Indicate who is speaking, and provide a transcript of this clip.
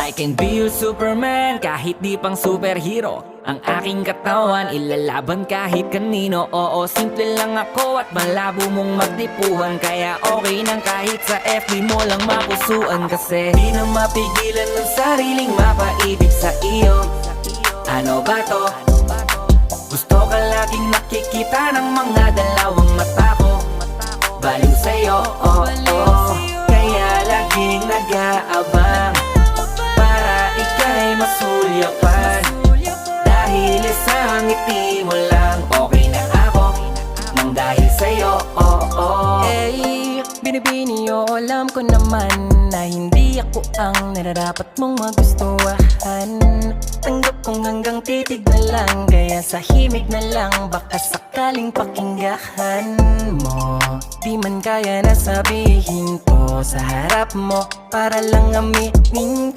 Speaker 1: I can be your Superman kahit di pang superhero. Ang aking katawan ilalaban kahit kanino. Oo, simple lang ako at malabo mong magdipuhan. Kaya okay nang kahit sa FB mo lang mapusuan. Kasi di na mapigilan ng sariling mapaibig sa iyo. Ano ba to? Gusto ka laging nakikita ng mga dalawang mata ko. Baliw sa'yo, oh, oh. Kaya laging nag-aabang para ika'y masulyapan. Dahil isang ngiti mo lang, okay na ako nang dahil sa'yo, oh, oh.
Speaker 2: Eh, binibini o alam ko naman na hindi ako ang nararapat mong magustuhan. Tanggap kong hanggang titig na lang, kaya sa himig na lang baka sakaling pakinggan mo. Di man kaya na sabihin ko sa harap mo para lang aminin